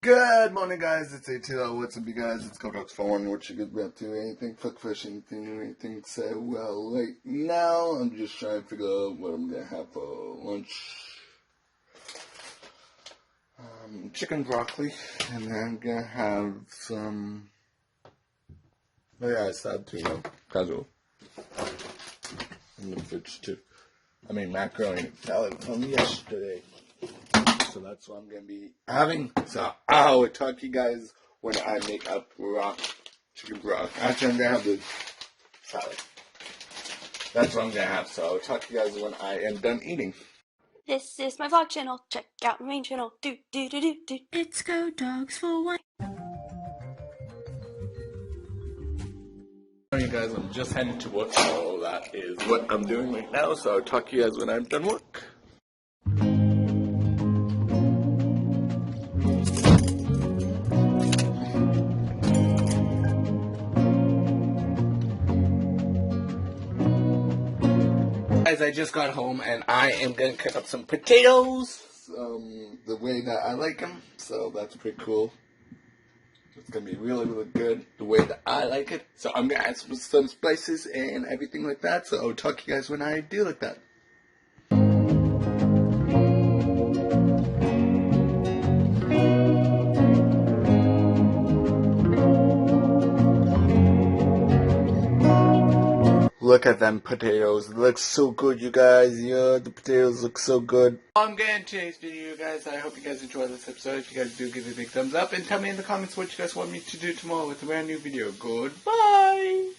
Good morning, guys. It's ATL. What's up, you guys? It's Kodox41. What you get up to? Anything? Fuck fish, anything? Say, well, right now, I'm just trying to figure out what I'm gonna have for lunch. Chicken broccoli, and then I'm gonna have some. Oh, yeah, I said tuna. Casual. In the fridge, too. I mean, macaroni and salad from yesterday. So that's what I'm going to be having. So I will talk to you guys when I make up chicken broth. Actually, I'm going to have the salad. That's what I'm going to have. So I'll talk to you guys when I am done eating. This is my vlog channel. Check out my main channel. It's Go Dogs for One. You guys, I'm just heading to work. So that is what I'm doing right now. So I'll talk to you guys when I'm done work. Guys, I just got home and I am going to cook up some potatoes the way that I like them, so that's pretty cool. It's going to be really, really good the way that I like it. So I'm going to add some spices and everything like that, so I'll talk to you guys when I do like that. Look at them potatoes. It looks so good, you guys. Yeah, the potatoes look so good. I'm getting today's video, you guys. I hope you guys enjoyed this episode. If you guys do, give it a big thumbs up. And tell me in the comments what you guys want me to do tomorrow with a brand new video. Goodbye!